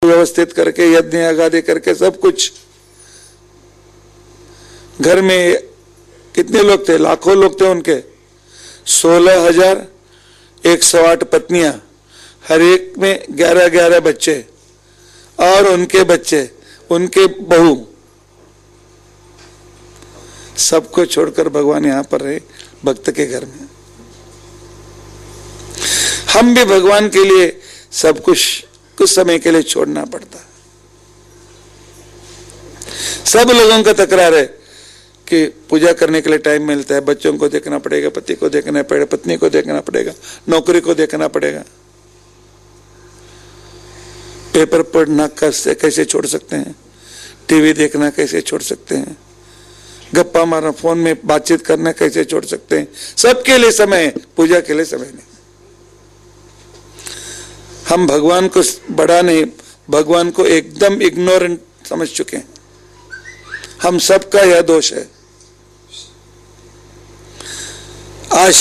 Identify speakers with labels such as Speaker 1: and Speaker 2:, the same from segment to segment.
Speaker 1: व्यवस्थित करके यज्ञ आगादि करके सब कुछ। घर में कितने लोग थे? लाखों लोग थे उनके। 16,108 पत्नियां, हर एक में 11-11 बच्चे और उनके बच्चे, उनके बहू, सबको छोड़कर भगवान यहां पर रहे भक्त के घर में। हम भी भगवान के लिए सब कुछ समय के लिए छोड़ना पड़ता है। सब लोगों का तकरार है कि पूजा करने के लिए टाइम मिलता है, बच्चों को देखना पड़ेगा, पति को देखना पड़ेगा, पत्नी को देखना पड़ेगा, नौकरी को देखना पड़ेगा। पेपर पढ़ना कैसे छोड़ सकते हैं? टीवी देखना कैसे छोड़ सकते हैं? गप्पा मारना, फोन में बातचीत करना कैसे छोड़ सकते हैं? सबके लिए समय है, पूजा के लिए समय नहीं। हम भगवान को बड़ा नहीं, भगवान को एकदम इग्नोरेंट समझ चुके हैं। हम सबका यह दोष है। आज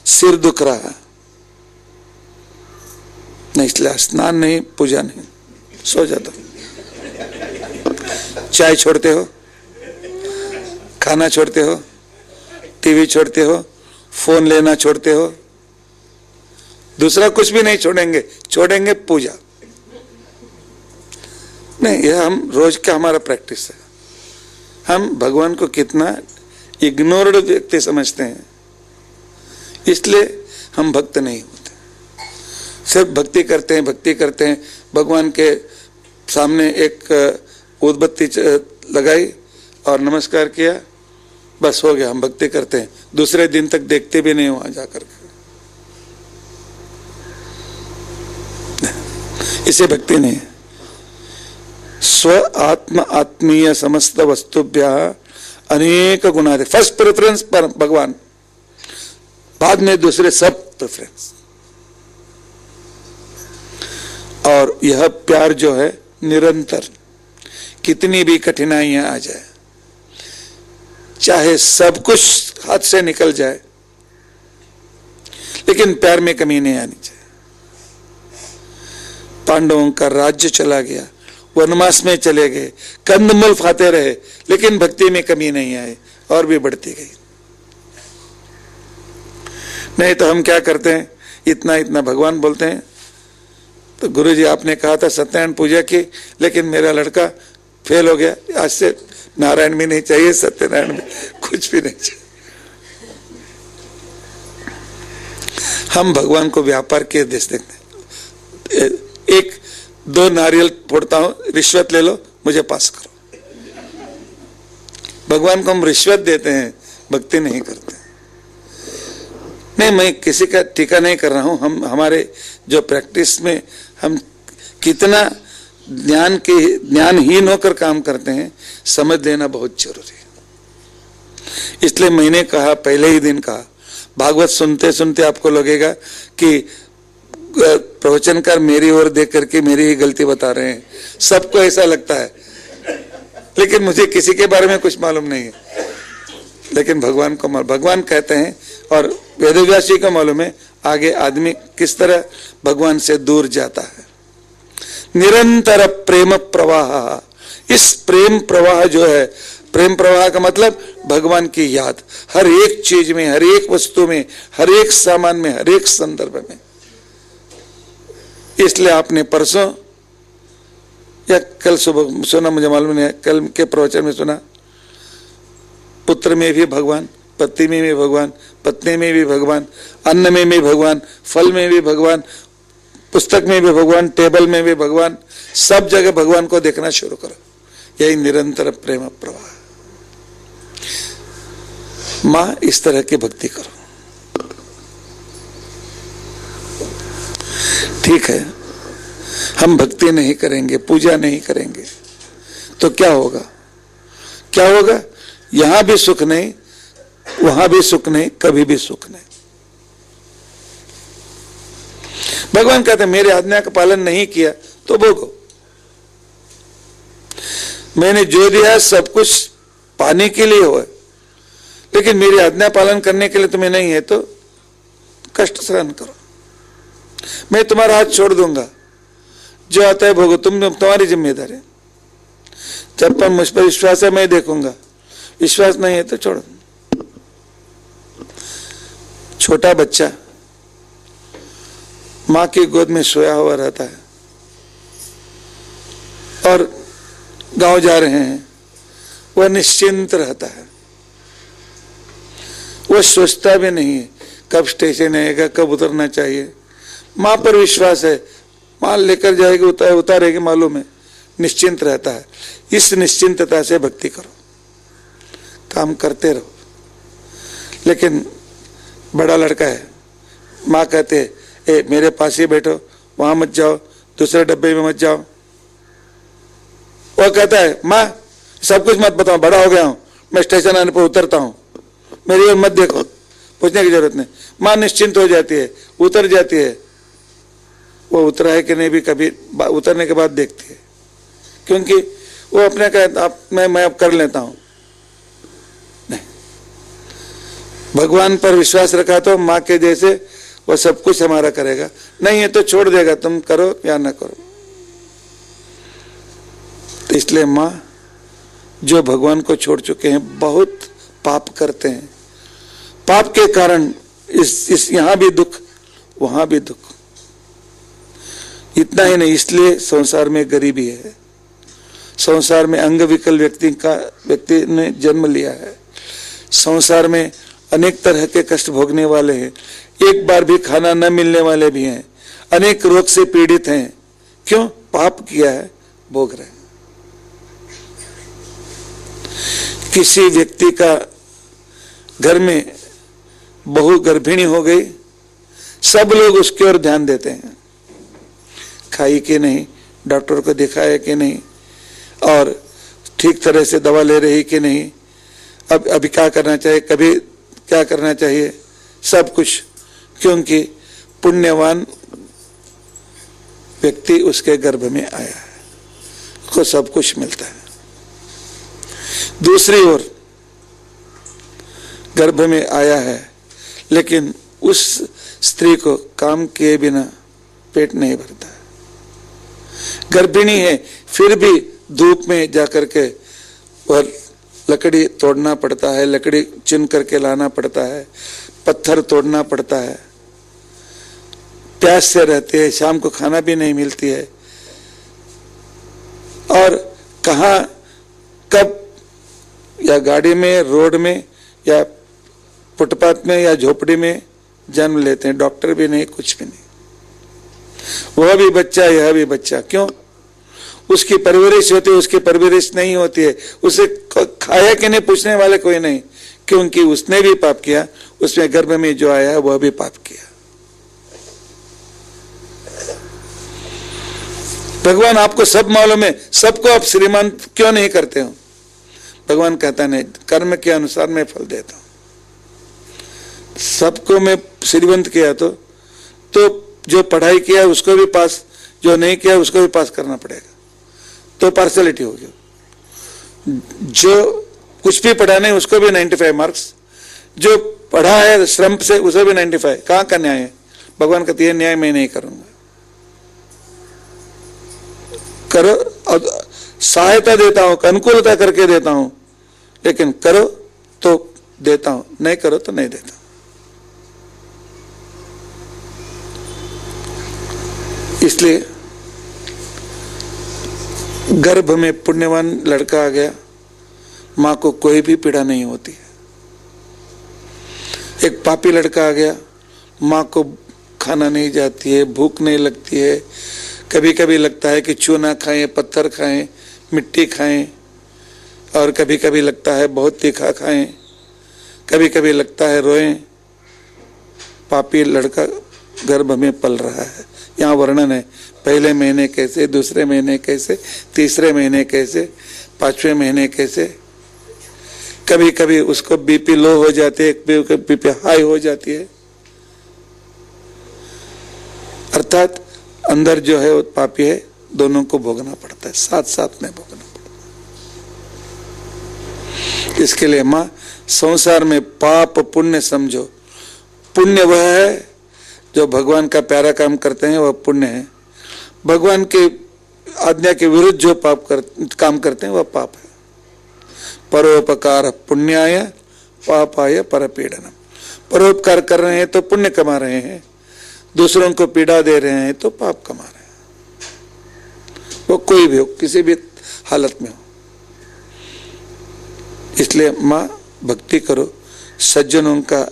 Speaker 1: सिर दुख रहा नहीं, इसलिए स्नान नहीं, पूजा नहीं, सो जाता। चाय छोड़ते हो, खाना छोड़ते हो, टीवी छोड़ते हो, फोन लेना छोड़ते हो, दूसरा कुछ भी नहीं छोड़ेंगे, छोड़ेंगे पूजा नहीं। यह हम रोज का हमारा प्रैक्टिस है। हम भगवान को कितना इग्नोर्ड व्यक्ति समझते हैं, इसलिए हम भक्त नहीं होते। सिर्फ भक्ति करते हैं, भक्ति करते हैं, भगवान के सामने एक उदबत्ती लगाई और नमस्कार किया, बस हो गया, हम भक्ति करते हैं। दूसरे दिन तक देखते भी नहीं वहां जाकर के। इसे भक्ति नहीं है। स्व आत्म आत्मीय समस्त वस्तुभ्य अनेक गुणा। फर्स्ट प्रेफरेंस पर भगवान, बाद में दूसरे सब प्रेफरेंस। और यह प्यार जो है निरंतर, कितनी भी कठिनाइयां आ जाए, चाहे सब कुछ हाथ से निकल जाए, लेकिन प्यार में कमी नहीं आनी चाहिए। पांडवों का राज्य चला गया, वनवास में चले गए, कंदमूल खाते रहे, लेकिन भक्ति में कमी नहीं आई और भी बढ़ती गई। नहीं तो हम क्या करते हैं, इतना इतना भगवान बोलते हैं। तो गुरुजी आपने कहा था सत्यनारायण पूजा की, लेकिन मेरा लड़का फेल हो गया, आज से नारायण भी नहीं चाहिए, सत्यनारायण भी कुछ भी नहीं चाहिए। हम भगवान को व्यापार के देश देखते हैं। एक दो नारियल फोड़ता हूं, रिश्वत ले लो, मुझे पास करो। भगवान को हम रिश्वत देते हैं, भक्ति नहीं करते। नहीं, मैं किसी का टीका नहीं कर रहा हूं। हम हमारे जो प्रैक्टिस में हम कितना ज्ञानहीन होकर काम करते हैं, समझ लेना बहुत जरूरी है। इसलिए मैंने कहा, पहले ही दिन कहा, भागवत सुनते सुनते आपको लगेगा कि प्रवचनकार मेरी ओर देख करके मेरी ही गलती बता रहे हैं। सबको ऐसा लगता है, लेकिन मुझे किसी के बारे में कुछ मालूम नहीं है, लेकिन भगवान को मालूम। भगवान कहते हैं और वेदव्यास जी को मालूम है आगे आदमी किस तरह भगवान से दूर जाता है। निरंतर प्रेम प्रवाह। इस प्रेम प्रवाह जो है, प्रेम प्रवाह का मतलब भगवान की याद, हर एक चीज में, हर एक वस्तु में, हर एक सामान में, हर एक संदर्भ में। इसलिए आपने परसों या कल सुबह सुना, मुझे मालूम नहीं है, कल के प्रवचन में सुना, पुत्र में भी भगवान, पति में भी भगवान, पत्नी में भी भगवान, अन्न में भी भगवान, फल में भी भगवान, पुस्तक में भी भगवान, टेबल में भी भगवान, सब जगह भगवान को देखना शुरू करो। यही निरंतर प्रेम प्रवाह। मां, इस तरह की भक्ति करो। ठीक है, हम भक्ति नहीं करेंगे, पूजा नहीं करेंगे, तो क्या होगा? क्या होगा? यहां भी सुख नहीं, वहां भी सुख नहीं, कभी भी सुख नहीं। भगवान कहते हैं मेरे आज्ञा का पालन नहीं किया तो भोगो। मैंने जो दिया सब कुछ पाने के लिए हो, लेकिन मेरी आज्ञा पालन करने के लिए तुम्हें नहीं है, तो कष्ट सहन करो। मैं तुम्हारा हाथ छोड़ दूंगा, जो आता है भोगो, तुम्हारी जिम्मेदारी है। जब पर मुझ पर विश्वास है मैं देखूंगा, विश्वास नहीं है तो छोड़। छोटा बच्चा मां की गोद में सोया हुआ रहता है और गांव जा रहे हैं, वह निश्चिंत रहता है, वह सोचता भी नहीं है कब स्टेशन आएगा, कब उतरना चाहिए। मां पर विश्वास है, मां लेकर जाएगी, उतारेगी, मालूम है, निश्चिंत रहता है। इस निश्चिंतता से भक्ति करो, काम करते रहो। लेकिन बड़ा लड़का है, माँ कहते ए मेरे पास ही बैठो, वहां मत जाओ, दूसरे डब्बे में मत जाओ। वो कहता है माँ सब कुछ मत बताओ, बड़ा हो गया हूं, मैं स्टेशन आने पर उतरता हूं, मेरी ओर मत देखो, पूछने की जरूरत नहीं। माँ निश्चिंत हो जाती है, उतर जाती है। वो उतरा है कि नहीं भी कभी उतरने के बाद देखती है, क्योंकि वो अपने कहता मैं अब कर लेता हूं। नहीं, भगवान पर विश्वास रखा तो माँ के जैसे वो सब कुछ हमारा करेगा, नहीं है तो छोड़ देगा, तुम करो या ना करो। तो इसलिए माँ जो भगवान को छोड़ चुके हैं बहुत पाप करते हैं, पाप के कारण इस यहां भी दुख वहां भी दुख। इतना ही नहीं, इसलिए संसार में गरीबी है, संसार में अंग विकल व्यक्ति ने जन्म लिया है, संसार में अनेक तरह के कष्ट भोगने वाले हैं, एक बार भी खाना न मिलने वाले भी हैं, अनेक रोग से पीड़ित हैं। क्यों? पाप किया है, भोग रहे हैं। किसी व्यक्ति का घर में बहू गर्भिणी हो गई, सब लोग उसकी ओर ध्यान देते हैं, खाई कि नहीं, डॉक्टर को दिखाया कि नहीं, और ठीक तरह से दवा ले रही कि नहीं, अब अभी क्या करना चाहिए, कभी क्या करना चाहिए, सब कुछ। क्योंकि पुण्यवान व्यक्ति उसके गर्भ में आया है, उसको सब कुछ मिलता है। दूसरी ओर गर्भ में आया है, लेकिन उस स्त्री को काम किए बिना पेट नहीं भरता है, गर्भिणी है फिर भी धूप में जाकर के और लकड़ी तोड़ना पड़ता है, लकड़ी चुन करके लाना पड़ता है, पत्थर तोड़ना पड़ता है, प्यास से रहते हैं, शाम को खाना भी नहीं मिलती है, और कहाँ कब या गाड़ी में, रोड में, या फुटपाथ में, या झोपड़ी में जन्म लेते हैं, डॉक्टर भी नहीं, कुछ भी नहीं। वह भी बच्चा, यह भी बच्चा। क्यों? उसकी परवरिश होती है, उसकी परवरिश नहीं होती है, उसे खाया कि नहीं पूछने वाले कोई नहीं, क्योंकि उसने भी पाप किया, उसमें गर्भ में जो आया है वह भी पाप किया। भगवान आपको सब मालूम है, सबको आप श्रीमान क्यों नहीं करते हो? भगवान कहता नहीं, कर्म के अनुसार मैं फल देता हूं। सबको मैं श्रीमंत किया तो जो पढ़ाई किया उसको भी पास, जो नहीं किया उसको भी पास करना पड़ेगा, तो पार्शलिटी होगी। जो कुछ भी पढ़ा नहीं उसको भी 95 मार्क्स, जो पढ़ा है श्रम से उसे भी 95। कहाँ का न्याय है? भगवान कहते हैं न्याय मैं नहीं करूंगा। करो, सहायता देता हूं, अनुकूलता करके देता हूं, लेकिन करो तो देता हूं, नहीं करो तो नहीं देता। इसलिए गर्भ में पुण्यवान लड़का आ गया, मां को कोई भी पीड़ा नहीं होती है। एक पापी लड़का आ गया, मां को खाना नहीं जाती है, भूख नहीं लगती है, कभी कभी लगता है कि चूना खाएं, पत्थर खाएं, मिट्टी खाएं, और कभी कभी लगता है बहुत तीखा खाएं, कभी कभी लगता है रोएं। पापी लड़का गर्भ में पल रहा है। यहाँ वर्णन है, पहले महीने कैसे, दूसरे महीने कैसे, तीसरे महीने कैसे, पांचवें महीने कैसे। कभी कभी उसको बीपी लो हो जाती है, बीपी हाई हो जाती है। अर्थात अंदर जो है वो पापी है, दोनों को भोगना पड़ता है, साथ साथ में भोगना पड़ता है। इसके लिए मां संसार में पाप पुण्य समझो। पुण्य वह है जो भगवान का प्यारा काम करते हैं, वह पुण्य है। भगवान के आज्ञा के विरुद्ध जो काम करते हैं वह पाप है। परोपकार पुण्याय पापाय परपीड़नम। परोपकार कर रहे हैं तो पुण्य कमा रहे हैं, दूसरों को पीड़ा दे रहे हैं तो पाप कमा रहे हैं। वो कोई भी हो, किसी भी हालत में हो। इसलिए माँ भक्ति करो, सज्जनों का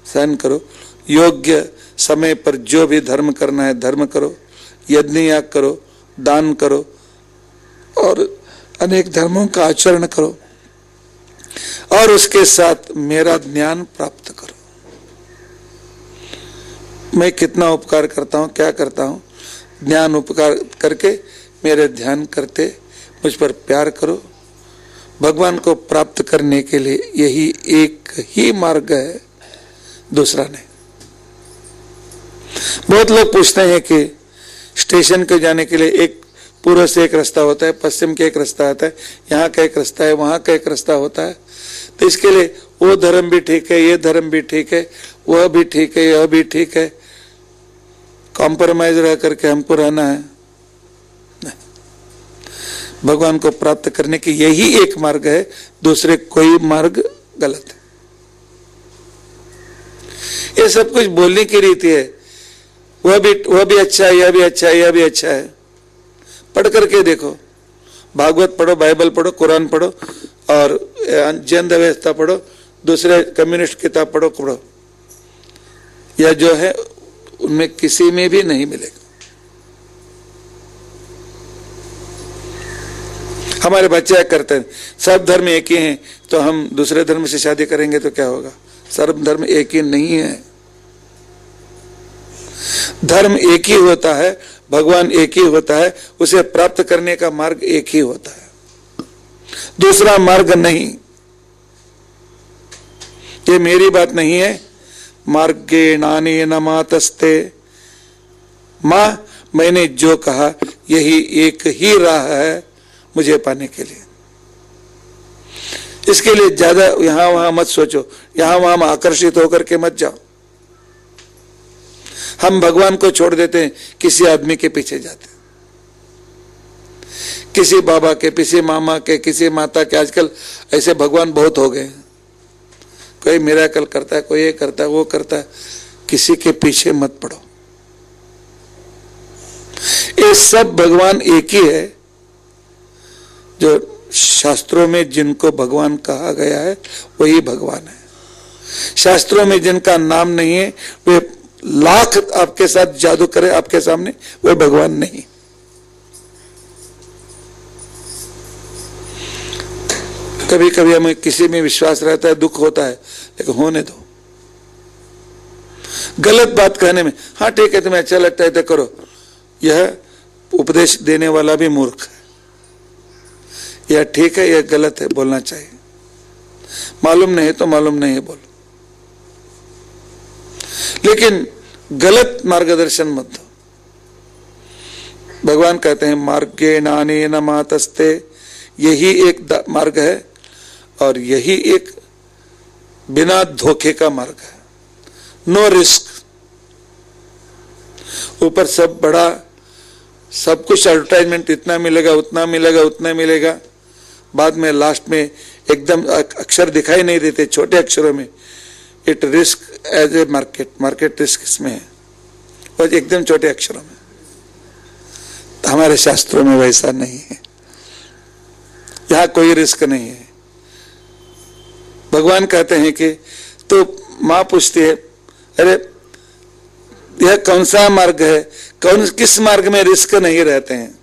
Speaker 1: सहन करो, योग्य समय पर जो भी धर्म करना है धर्म करो, यज्ञ याग करो, दान करो और अनेक धर्मों का आचरण करो और उसके साथ मेरा ज्ञान प्राप्त करो। मैं कितना उपकार करता हूँ, क्या करता हूँ, ज्ञान उपकार करके मेरे ध्यान करते मुझ पर प्यार करो। भगवान को प्राप्त करने के लिए यही एक ही मार्ग है, दूसरा नहीं। बहुत लोग पूछते हैं कि स्टेशन को जाने के लिए एक पूर्व से एक रास्ता होता है, पश्चिम के एक रास्ता आता है, यहाँ का एक रास्ता है, वहां का एक रास्ता होता है। तो इसके लिए वो धर्म भी ठीक है, ये धर्म भी ठीक है, वह भी ठीक है, यह भी ठीक है, कॉम्प्रोमाइज रह करके हमको रहना है। नहीं, भगवान को प्राप्त करने की यही एक मार्ग है, दूसरे कोई मार्ग गलत है। ये सब कुछ बोलने की रीति है। वह भी अच्छा है, यह भी अच्छा है, यह भी अच्छा है। पढ़ करके देखो, भागवत पढ़ो, बाइबल पढ़ो, कुरान पढ़ो और जैन व्यवस्था पढ़ो, दूसरे कम्युनिस्ट किताब पढ़ो, यह जो है उनमें किसी में भी नहीं मिलेगा। हमारे बच्चे करते हैं, सब धर्म एक ही हैं, तो हम दूसरे धर्म से शादी करेंगे तो क्या होगा? सर्व धर्म एक ही नहीं है। धर्म एक ही होता है, भगवान एक ही होता है, उसे प्राप्त करने का मार्ग एक ही होता है, दूसरा मार्ग नहीं। ये मेरी बात नहीं है। मार्गे नाने न मातस्ते, माँ मैंने जो कहा यही एक ही राह है मुझे पाने के लिए। इसके लिए ज्यादा यहां वहां मत सोचो, यहां वहां आकर्षित होकर के मत जाओ। हम भगवान को छोड़ देते हैं, किसी आदमी के पीछे जाते हैं, किसी बाबा के, किसी मामा के, किसी माता के। आजकल ऐसे भगवान बहुत हो गए। कोई मिरेकल करता है, कोई ये करता है, वो करता है। किसी के पीछे मत पड़ो। ये सब भगवान एक ही है। जो शास्त्रों में जिनको भगवान कहा गया है वही भगवान है। शास्त्रों में जिनका नाम नहीं है, वे लाख आपके साथ जादू करे आपके सामने, वे भगवान नहीं। कभी कभी हमें किसी में विश्वास रहता है, दुख होता है, लेकिन होने दो। गलत बात कहने में, हाँ ठीक है तुम्हें अच्छा लगता है तो करो, यह उपदेश देने वाला भी मूर्ख है। यह ठीक है, यह गलत है, बोलना चाहिए। मालूम नहीं तो मालूम नहीं है बोलो, लेकिन गलत मार्गदर्शन मत दो। भगवान कहते हैं मार्गे नाने न मातस्ते, यही एक मार्ग है और यही एक बिना धोखे का मार्ग है। No risk. ऊपर सब बड़ा, सब कुछ एडवर्टाइजमेंट, इतना मिलेगा, उतना मिलेगा, उतना मिलेगा। बाद में लास्ट में एकदम अक्षर दिखाई नहीं देते, छोटे अक्षरों में, it risk as a market, market risk इसमें है, और एकदम छोटे अक्षरों में। हमारे शास्त्रों में वैसा नहीं है, यहां कोई रिस्क नहीं है। भगवान कहते हैं कि, तो मां पूछती है, अरे यह कौन सा मार्ग है, किस मार्ग में रिस्क नहीं रहते हैं,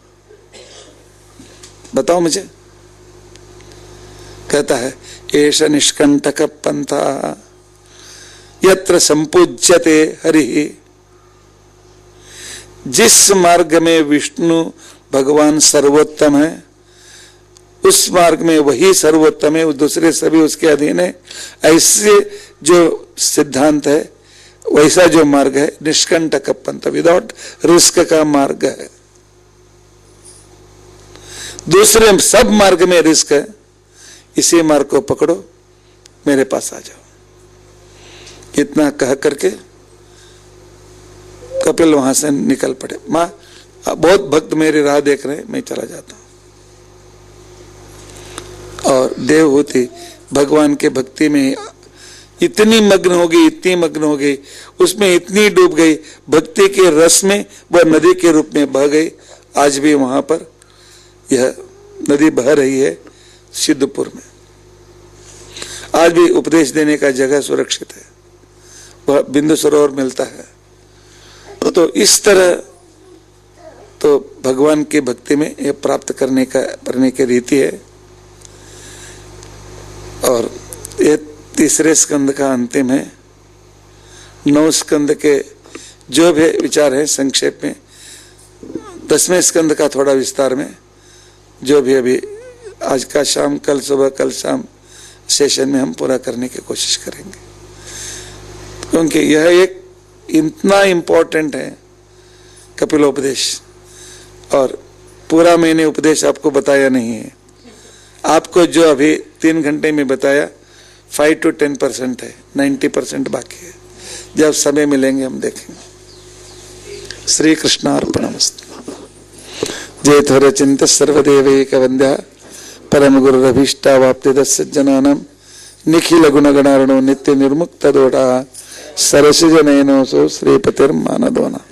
Speaker 1: बताओ मुझे। कहता है एष निष्कंटक पंथा यत्र संपूज्यते हरि। जिस मार्ग में विष्णु भगवान सर्वोत्तम है, उस मार्ग में वही सर्वोत्तम है, दूसरे सभी उसके अधीन है। ऐसे जो सिद्धांत है, वैसा जो मार्ग है निष्कंटक पंथ, विदाउट रिस्क का मार्ग है। दूसरे सब मार्ग में रिस्क है, इसी मार्ग को पकड़ो, मेरे पास आ जाओ। इतना कह करके कपिल वहां से निकल पड़े। मां बहुत भक्त मेरी राह देख रहे हैं, मैं चला जाता हूं। और देवहूति भगवान के भक्ति में इतनी मग्न हो गई, इतनी मग्न हो गई, उसमें इतनी डूब गई, भक्ति के रस में वह नदी के रूप में बह गई। आज भी वहां पर यह नदी बह रही है सिद्धपुर में। आज भी उपदेश देने का जगह सुरक्षित है, वह बिंदु सरोवर मिलता है। तो इस तरह तो भगवान की भक्ति में यह प्राप्त करने की रीति है। और ये तीसरे स्कंद का अंतिम है। 9 स्कंद के जो भी विचार है संक्षेप में, 10वें स्कंद का थोड़ा विस्तार में, जो भी अभी आज का शाम, कल सुबह, कल शाम सेशन में हम पूरा करने की कोशिश करेंगे, क्योंकि यह एक इतना इम्पोर्टेंट है कपिलोपदेश। और पूरा मैंने उपदेश आपको बताया नहीं है, आपको जो अभी 3 घंटे में बताया 5 to 10% है, 90% बाकी है। जब समय मिलेंगे हम देखेंगे। श्री कृष्णार्पणमस्तु। जयध्वर चिंत सर्वदेवैक वंद्या परम गुरुरभीष्टावाप्तिदः सज्जनानां निखिल गुणगणार्णो नित्य निर्मुक्त दोषा सरसिजनयनोऽसौ श्रीपतिर्मानदोना।